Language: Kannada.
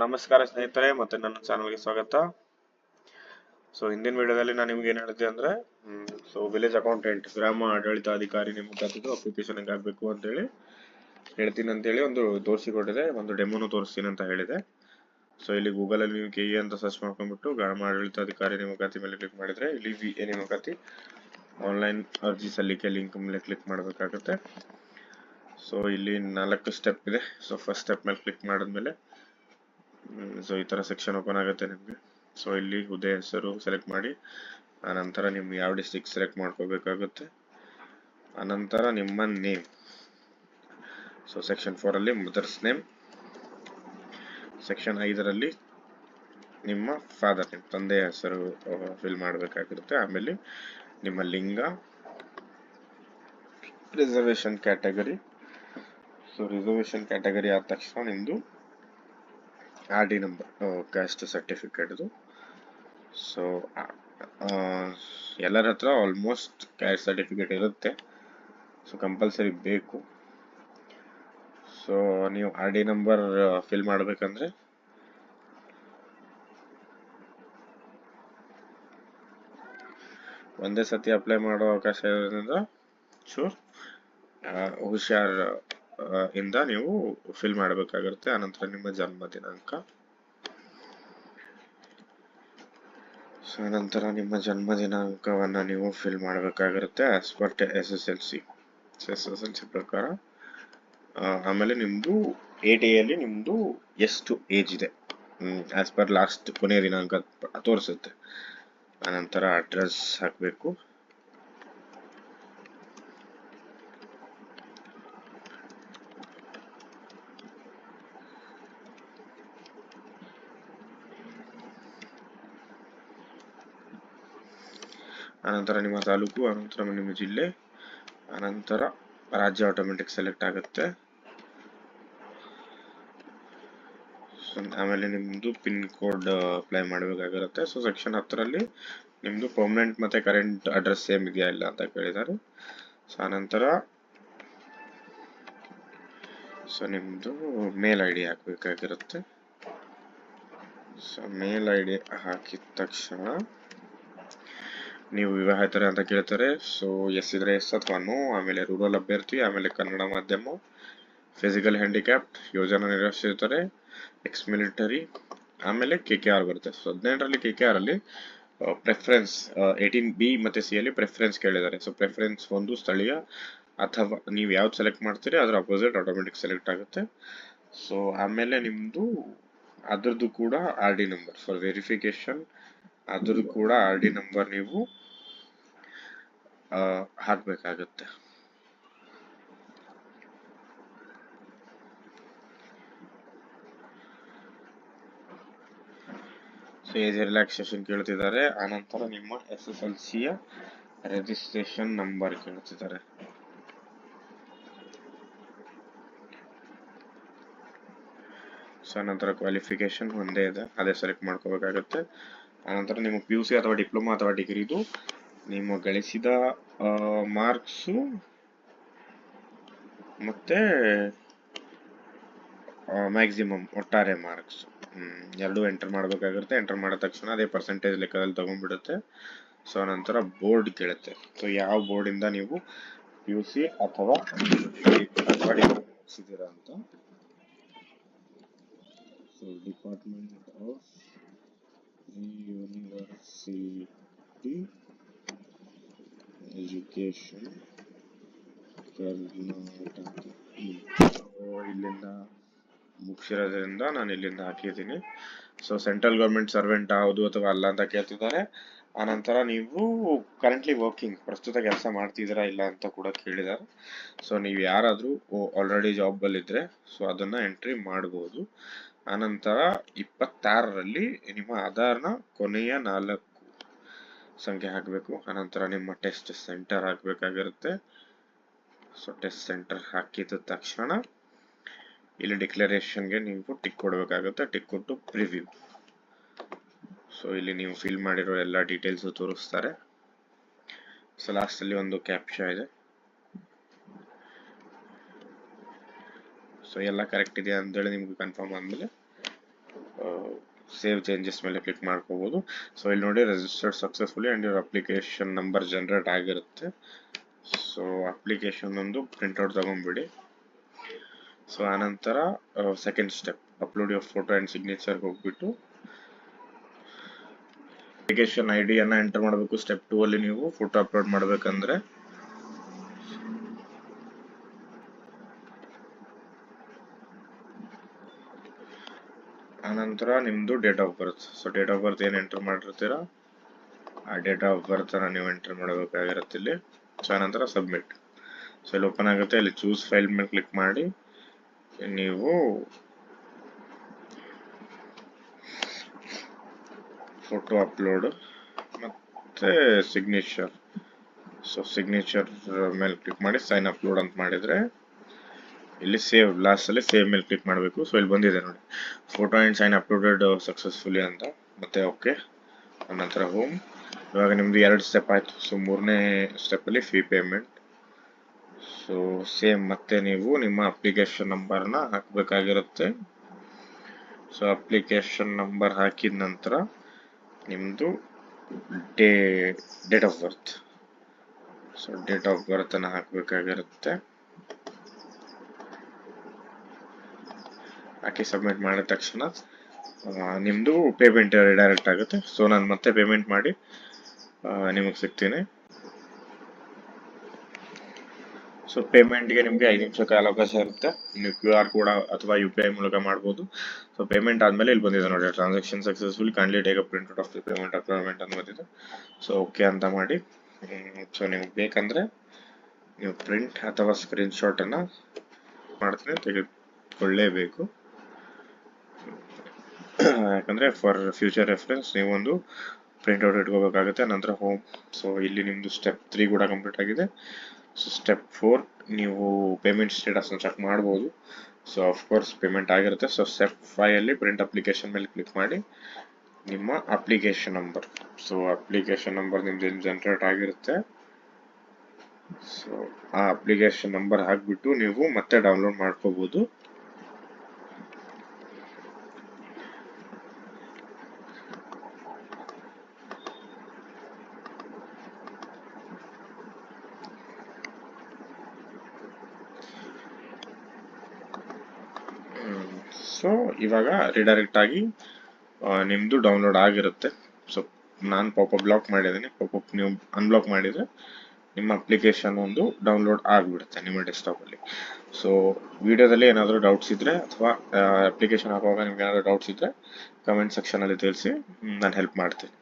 ನಮಸ್ಕಾರ ಸ್ನೇಹಿತರೆ, ಮತ್ತೆ ನನ್ನ ಚಾನಲ್ಗೆ ಸ್ವಾಗತ. ಹಿಂದಿನ ವಿಡಿಯೋದಲ್ಲಿ ನಾನು ನಿಮ್ಗೆ ಏನು ಹೇಳಿದೆ ಅಂದ್ರೆ ವಿಲೇಜ್ ಅಕೌಂಟೆಂಟ್ ಗ್ರಾಮ ಆಡಳಿತಾಧಿಕಾರಿ ನೇಮಕಾತಿಗೆ ಅಪ್ಲಿಕೇಶನ್ ಹೆಂಗೆ ಆಗಬೇಕು ಅಂತೇಳಿ ಹೇಳ್ತೀನಿ ಅಂತೇಳಿ ಒಂದು ತೋರಿಸಿಕೊಟ್ಟಿದೆ, ಒಂದು ಡೆಮೋನು ತೋರಿಸ್ತೀನಿ ಅಂತ ಹೇಳಿದೆ. ಇಲ್ಲಿ ಗೂಗಲ್ ಅಲ್ಲಿ ನೀವು KE ಅಂತ ಸರ್ಚ್ ಮಾಡ್ಕೊಂಡ್ಬಿಟ್ಟು ಗ್ರಾಮ ಆಡಳಿತಾಧಿಕಾರಿ ನೇಮಕಾತಿ ಮೇಲೆ ಕ್ಲಿಕ್ ಮಾಡಿದ್ರೆ ಇಲ್ಲಿ VA ನೇಮಕಾತಿ ಆನ್ಲೈನ್ ಅರ್ಜಿ ಸಲ್ಲಿಕೆ ಲಿಂಕ್ ಮೇಲೆ ಕ್ಲಿಕ್ ಮಾಡಬೇಕಾಗುತ್ತೆ. ಇಲ್ಲಿ 4 ಸ್ಟೆಪ್ ಇದೆ. ಫಸ್ಟ್ ಸ್ಟೆಪ್ ಮೇಲೆ ಕ್ಲಿಕ್ ಮಾಡಿದ್ಮೇಲೆ ಈ ತರ ಸೆಕ್ಷನ್ ಓಪನ್ ಆಗುತ್ತೆ ನಿಮಗೆ. ಇಲ್ಲಿ ಹುದ್ದೆ ಹೆಸರು ಸೆಲೆಕ್ಟ್ ಮಾಡಿ, ಆನಂತರ ನಿಮ್ಮ ಯಾವ ಡಿಸ್ಟ್ರಿಕ್ಟ್ ಸೆಲೆಕ್ಟ್ ಮಾಡ್ಕೋಬೇಕಾಗುತ್ತೆ. ಆನಂತರ ನಿಮ್ಮ ನೇಮ್, ಸೆಕ್ಷನ್ 4 ಅಲ್ಲಿ ಮದರ್ಸ್ ನೇಮ್, ಸೆಕ್ಷನ್ 5 ರಲ್ಲಿ ನಿಮ್ಮ ಫಾದರ್ ನೇಮ್, ತಂದೆಯ ಹೆಸರು ಫಿಲ್ ಮಾಡಬೇಕಾಗಿರುತ್ತೆ. ಆಮೇಲೆ ನಿಮ್ಮ ಲಿಂಗ, ರಿಸರ್ವೇಶನ್ ಕ್ಯಾಟಗರಿ. ರಿಸರ್ವೇಶನ್ ಕ್ಯಾಟಗರಿ ಆದ ತಕ್ಷಣ ನಿಮ್ದು RD ನಂಬರ್, ಕ್ಯಾಸ್ಟ್ ಸರ್ಟಿಫಿಕೇಟ್. ಎಲ್ಲರ ಹತ್ರ ಆಲ್ಮೋಸ್ಟ್ ಕ್ಯಾಸ್ಟ್ ಸರ್ಟಿಫಿಕೇಟ್ ಇರುತ್ತೆ, ಕಂಪಲ್ಸರಿ ಬೇಕು. ನೀವು RD ನಂಬರ್ ಫಿಲ್ ಮಾಡಬೇಕಂದ್ರೆ ಒಂದೇ ಸತಿ ಅಪ್ಲೈ ಮಾಡೋ ಅವಕಾಶ ಇರೋದ್ರಿಂದ ಹುಷಾರ್ ಇಂದ ನೀವು ಫಿಲ್ ಮಾಡಬೇಕಾಗಿರುತ್ತೆ. ಆನಂತರ ನಿಮ್ಮ ಜನ್ಮ ದಿನಾಂಕ, ನಂತರ ನಿಮ್ಮ ಜನ್ಮ ದಿನಾಂಕವನ್ನ ನೀವು ಫಿಲ್ ಮಾಡಬೇಕಾಗಿರುತ್ತೆ ಆಸ್ ಪರ್ SSLC ಪ್ರಕಾರ. ಆಮೇಲೆ ನಿಮ್ದು AD ಅಲ್ಲಿ ನಿಮ್ದು ಎಷ್ಟು ಏಜ್ ಇದೆ ಆಸ್ ಪರ್ ಲಾಸ್ಟ್ ಕೊನೆಯ ದಿನಾಂಕ ತೋರಿಸುತ್ತೆ. ಆನಂತರ ಅಡ್ರೆಸ್ ಹಾಕಬೇಕು. ಅನಂತರ ನಿಮ್ಮ ತಾಲೂಕು, ಅನಂತರ ನಿಮ್ಮ ಜಿಲ್ಲೆ, ಅನಂತರ ರಾಜ್ಯ ಆಟೋಮೆಟಿಕ್ ಸೆಲೆಕ್ಟ್ ಆಗುತ್ತೆ. ಆಮೇಲೆ ನಿಮ್ದು ಪಿನ್ ಕೋಡ್ ಅಪ್ಲೈ ಮಾಡಬೇಕಾಗಿರುತ್ತೆ. ಸೆಕ್ಷನ್ 10 ರಲ್ಲಿ ನಿಮ್ದು ಪರ್ಮನೆಂಟ್ ಮತ್ತೆ ಕರೆಂಟ್ ಅಡ್ರೆಸ್ ಸೇಮ್ ಇದೆಯಾ ಇಲ್ಲ ಅಂತ ಕೇಳಿದ್ದಾರೆ. ಅನಂತರ ನಿಮ್ದು ಮೇಲ್ ID ಹಾಕಬೇಕಾಗಿರುತ್ತೆ. ಮೇಲ್ ID ಹಾಕಿದ ತಕ್ಷಣ ನೀವು ವಿವಾಹಿತರೆ ಅಂತ ಕೇಳ್ತಾರೆ. ಎಸ್ ಇದ್ರೆ ಎಸ್ ಅಥವಾ ನೋ, ಆಮೇಲೆ ರೂರಲ್ ಅಭ್ಯರ್ಥಿ, ಆಮೇಲೆ ಕನ್ನಡ ಮಾಧ್ಯಮ, ಫಿಸಿಕಲ್ ಹ್ಯಾಂಡಿಕ್ಯಾಪ್ಟ್, ಯೋಜನಾ ನಿರಾಶ್ರಿತರೆ, ಎಕ್ಸ್ ಮಿಲಿಟರಿ, ಆಮೇಲೆ KKR ಬರುತ್ತೆ. 18ರಲ್ಲಿ KKR ಅಲ್ಲಿ ಪ್ರೆಫರೆನ್ಸ್ 18B ಮತ್ತೆ C ಅಲ್ಲಿ ಪ್ರೆಫರೆನ್ಸ್ ಕೇಳಿದ್ದಾರೆ. ಪ್ರೆಫರೆನ್ಸ್ ಒಂದು ಸ್ಥಳೀಯ ಅಥವಾ ನೀವು ಯಾವ್ದು ಸೆಲೆಕ್ಟ್ ಮಾಡ್ತೀರಿ ಅದರ ಅಪೋಸಿಟ್ ಆಟೋಮೆಟಿಕ್ ಸೆಲೆಕ್ಟ್ ಆಗುತ್ತೆ. ಆಮೇಲೆ ನಿಮ್ದು ಅದ್ರದ್ದು ಕೂಡ RD ನಂಬರ್ ಫಾರ್ ವೆರಿಫಿಕೇಶನ್, ಅದ್ರದ್ದು ಕೂಡ RD ನಂಬರ್ ನೀವು ಹಾಕ್ಬೇಕಾಗುತ್ತೆ. ಏಜ್ ರಿಲ್ಯಾಕ್ಸೇಷನ್ ಕೇಳ್ತಿದ್ದಾರೆ. ಆನಂತರ ನಿಮ್ಮ SSLCಯ ರಿಜಿಸ್ಟ್ರೇಷನ್ ನಂಬರ್ ಕೇಳ್ತಿದ್ದಾರೆ. ನಂತರ ಕ್ವಾಲಿಫಿಕೇಶನ್ ಒಂದೇ ಇದೆ, ಅದೇ ಸೆಲೆಕ್ಟ್ ಮಾಡ್ಕೋಬೇಕಾಗುತ್ತೆ. ಆನಂತರ ನಿಮ್ಮ PUC ಅಥವಾ ಡಿಪ್ಲೊಮಾ ಅಥವಾ ಡಿಗ್ರಿದು ನಿಮ್ಮ ಗಳಿಸಿದ ಮಾರ್ಕ್ಸು ಮತ್ತೆ ಮ್ಯಾಕ್ಸಿಮಮ್ ಒಟ್ಟಾರೆ ಮಾರ್ಕ್ಸ್ ಎರಡು ಎಂಟರ್ ಮಾಡಬೇಕಾಗಿರುತ್ತೆ. ಎಂಟರ್ ಮಾಡಿದ ತಕ್ಷಣ ಅದೇ ಪರ್ಸೆಂಟೇಜ್ ಲೆಕ್ಕದಲ್ಲಿ ತಗೊಂಡ್ಬಿಡುತ್ತೆ. ನಂತರ ಬೋರ್ಡ್ ಕೇಳುತ್ತೆ. ಯಾವ ಬೋರ್ಡ್ ಇಂದ ನೀವು PUC ಅಥವಾ ಮುಗಿಸಿದ್ದೀರಾ ಅಂತ. Department of university education Karnataka. ಇಲ್ಲಿಂದ ಮುಗಿಸಿರೋದ್ರಿಂದ ನಾನು ಇಲ್ಲಿಂದ ಹಾಕಿದ್ದೀನಿ. ಸೆಂಟ್ರಲ್ ಗೌರ್ಮೆಂಟ್ ಸರ್ವೆಂಟ್ ಹೌದು ಅಥವಾ ಅಲ್ಲ ಅಂತ ಕೇಳ್ತಿದ್ದಾರೆ. ಆನಂತರ ನೀವು ಕರೆಂಟ್ಲಿ ವರ್ಕಿಂಗ್, ಪ್ರಸ್ತುತ ಕೆಲಸ ಮಾಡ್ತಿದ್ದೀರಾ ಇಲ್ಲ ಅಂತ ಕೂಡ ಕೇಳಿದ್ದಾರೆ. ನೀವು ಯಾರಾದ್ರೂ ಆಲ್ರೆಡಿ ಜಾಬ್ ಅಲ್ಲಿ ಇದ್ರೆ ಅದನ್ನ ಎಂಟ್ರಿ ಮಾಡಬಹುದು. ಆನಂತರ 26ರಲ್ಲಿ ನಿಮ್ಮ ಆಧಾರ್ನ ಕೊನೆಯ 4 ಸಂಖ್ಯೆ ಹಾಕಬೇಕು. ಆನಂತರ ನಿಮ್ಮ ಟೆಸ್ಟ್ ಸೆಂಟರ್ ಹಾಕಬೇಕಾಗಿರುತ್ತೆ. ಟೆಸ್ಟ್ ಸೆಂಟರ್ ಹಾಕಿದ ತಕ್ಷಣ ಇಲ್ಲಿ ಡಿಕ್ಲರೇಷನ್ಗೆ ನೀವು ಟಿಕ್ ಕೊಡಬೇಕಾಗುತ್ತೆ. ಟಿಕ್ ಕೊಟ್ಟು ಪ್ರಿವ್ಯೂ. ಇಲ್ಲಿ ನೀವು ಫಿಲ್ ಮಾಡಿರೋ ಎಲ್ಲ ಡೀಟೇಲ್ಸ್ ತೋರಿಸ್ತಾರೆ. ಲಾಸ್ಟ್ ಅಲ್ಲಿ ಒಂದು ಕ್ಯಾಪ್ಚಾ ಇದೆ. ಎಲ್ಲ ಕರೆಕ್ಟ್ ಇದೆ ಅಂತೇಳಿ ನಿಮ್ಗೆ ಕನ್ಫರ್ಮ್ ಆದ್ಮೇಲೆ ಸೇವ್ ಚೇಂಜಸ್ ಮೇಲೆ ಕ್ಲಿಕ್ ಮಾಡ್ಕೋಬಹುದು. ಸೊ ಇಲ್ಲಿ ನೋಡಿ registered successfully and your application number generate ಆಗಿರುತ್ತೆ. ಸೊ ಅಪ್ಲಿಕೇಶನ್ ಒಂದು ಪ್ರಿಂಟ್ಔಟ್ ತಗೊಂಡ್ಬಿಡಿ. ಸೊ ಆನಂತರ second step upload your photo and signature ಹೋಗ್ಬಿಟ್ಟು ಅಪ್ಲಿಕೇಶನ್ ಐ ಡಿಯನ್ನು ಎಂಟರ್ ಮಾಡಬೇಕು. ಸ್ಟೆಪ್ 2 ಅಲ್ಲಿ ನೀವು ಫೋಟೋ ಅಪ್ಲೋಡ್ ಮಾಡಬೇಕಂದ್ರೆ ಆನಂತರ ನಿಮ್ದು date of birth. So date of birth ಏನು ಎಂಟರ್ ಮಾಡಿರ್ತೀರಾ ಆ ಡೇಟ್ ಆಫ್ ಬರ್ತ್ ಅನ್ನ ನೀವು ಎಂಟರ್ ಮಾಡಬೇಕಾಗಿರುತ್ತೆ ಇಲ್ಲಿ. ಸೊ ಆನಂತರ ಸಬ್ಮಿಟ್. ಸೊ ಇಲ್ಲಿ ಓಪನ್ ಆಗುತ್ತೆ. ಇಲ್ಲಿ ಚೂಸ್ ಫೈಲ್ ಮೇಲೆ ಕ್ಲಿಕ್ ಮಾಡಿ ನೀವು ಫೋಟೋ ಅಪ್ಲೋಡ್ ಮತ್ತೆ ಸಿಗ್ನೇಚರ್. ಸೊ ಸಿಗ್ನೇಚರ್ ಮೇಲೆ ಕ್ಲಿಕ್ ಮಾಡಿ ಸೈನ್ ಅಪ್ಲೋಡ್ ಅಂತ ಮಾಡಿದ್ರೆ ಇಲ್ಲಿ ಸೇವ್ ಲಾಸ್ಟ್ ಅಲ್ಲಿ ಸೇವ್ ಮೇಲೆ ಕ್ಲಿಕ್ ಮಾಡಬೇಕು. ಸೊ ಇಲ್ಲಿ ಬಂದಿದೆ ನೋಡಿ photo and sign uploaded successfully ಅಂತ. ಮತ್ತೆ ಓಕೆ ನಂತರ ಹೋಮ್. ಇವಾಗ ನಿಮ್ದು 2 ಸ್ಟೆಪ್ ಆಯ್ತು. ಸೊ 3ನೇ ಸ್ಟೆಪ್ ಅಲ್ಲಿ ಫೀ ಪೇಮೆಂಟ್. ಸೊ ಸೇಮ್ ಮತ್ತೆ ನೀವು ನಿಮ್ಮ ಅಪ್ಲಿಕೇಶನ್ ನಂಬರ್ನ ಹಾಕಬೇಕಾಗಿರುತ್ತೆ. ಸೊ ಅಪ್ಲಿಕೇಶನ್ ನಂಬರ್ ಹಾಕಿದ ನಂತರ ನಿಮ್ದು date of birth. So date of birth ಅನ್ನ ಹಾಕಬೇಕಾಗಿರುತ್ತೆ. ಹಾಕಿ ಸಬ್ಮಿಟ್ ಮಾಡಿದ ತಕ್ಷಣ ನಿಮ್ದು ಪೇಮೆಂಟ್ ಡೈರೆಕ್ಟ್ ಆಗುತ್ತೆ. ಸೊ ನಾನು ಮತ್ತೆ ಪೇಮೆಂಟ್ ಮಾಡಿ ನಿಮಗೆ ಸಿಗ್ತೀನಿ. ಸೊ ಪೇಮೆಂಟ್ಗೆ ನಿಮಗೆ 5 ನಿಮಿಷ ಕಾಲಾವಕಾಶ ಇರುತ್ತೆ. ನೀವು QR ಕೋಡ್ ಅಥವಾ UPI ಮೂಲಕ ಮಾಡ್ಬೋದು. ಸೊ ಪೇಮೆಂಟ್ ಆದ್ಮೇಲೆ ಇಲ್ಲಿ ಬಂದಿದೆ ನೋಡಿ transaction successful kindly take a print out of the payment ಅಪ್ಲಿಮೆಂಟ್ ಅಂತ ಬಂದಿದೆ. ಸೊ ಓಕೆ ಅಂತ ಮಾಡಿ. ಸೊ ನಿಮ್ಗೆ ಬೇಕಂದ್ರೆ ನೀವು ಪ್ರಿಂಟ್ ಅಥವಾ ಸ್ಕ್ರೀನ್ ಶಾಟ್ ಅನ್ನ ಮಾಡ್ತೀನಿ ತೆಗೆದುಕೊಳ್ಳೇಬೇಕು. ಯಾಕಂದ್ರೆ ಫಾರ್ ಫ್ಯೂಚರ್ ರೆಫರೆನ್ಸ್ ನೀವು ಒಂದು ಪ್ರಿಂಟ್ ಔಟ್ ಇಟ್ಕೋಬೇಕಾಗುತ್ತೆ. ನಂತರ ಹೋಮ್. ಸೊ ಇಲ್ಲಿ ನಿಮ್ದು ಸ್ಟೆಪ್ 3 ಕೂಡ ಕಂಪ್ಲೀಟ್ ಆಗಿದೆ. ಸೊ ಸ್ಟೆಪ್ 4 ನೀವು ಪೇಮೆಂಟ್ ಸ್ಟೇಟಸ್ ಚೆಕ್ ಮಾಡ್ಬೋದು. ಸೊ ಆಫ್ಕೋರ್ಸ್ ಪೇಮೆಂಟ್ ಆಗಿರುತ್ತೆ. ಸೊ ಸ್ಟೆಪ್ 5 ಅಲ್ಲಿ ಪ್ರಿಂಟ್ ಅಪ್ಲಿಕೇಶನ್ ಮೇಲೆ ಕ್ಲಿಕ್ ಮಾಡಿ ನಿಮ್ಮ application number. So application number ನಿಮ್ದು ಏನು ಜನರೇಟ್ ಆಗಿರುತ್ತೆ ಸೊ ಆ ಅಪ್ಲಿಕೇಶನ್ ನಂಬರ್ ಹಾಕ್ಬಿಟ್ಟು ನೀವು ಮತ್ತೆ ಡೌನ್ಲೋಡ್ ಮಾಡ್ಕೋಬಹುದು. ಸೊ ಇವಾಗ ರಿಡೈರೆಕ್ಟ್ ಆಗಿ ನಿಮ್ದು ಡೌನ್ಲೋಡ್ ಆಗಿರುತ್ತೆ. ಸೊ ನಾನು ಪಾಪಪ್ ಬ್ಲಾಕ್ ಮಾಡಿದ್ದೀನಿ. ಪಾಪಪ್ ನೀವು ಅನ್ಬ್ಲಾಕ್ ಮಾಡಿದ್ರೆ ನಿಮ್ಮ ಅಪ್ಲಿಕೇಶನ್ ಒಂದು ಡೌನ್ಲೋಡ್ ಆಗಿಬಿಡುತ್ತೆ ನಿಮ್ಮ ಡೆಸ್ಕ್ಟಾಪ್ ಅಲ್ಲಿ. ಸೊ ವಿಡಿಯೋದಲ್ಲಿ ಏನಾದರೂ ಡೌಟ್ಸ್ ಇದ್ರೆ ಅಥವಾ ಅಪ್ಲಿಕೇಶನ್ ಹಾಕುವಾಗ ನಿಮ್ಗೆ ಏನಾದರೂ ಡೌಟ್ಸ್ ಇದ್ರೆ ಕಮೆಂಟ್ ಸೆಕ್ಷನ್ ಅಲ್ಲಿ ತಿಳಿಸಿ, ನಾನು ಹೆಲ್ಪ್ ಮಾಡ್ತೀನಿ.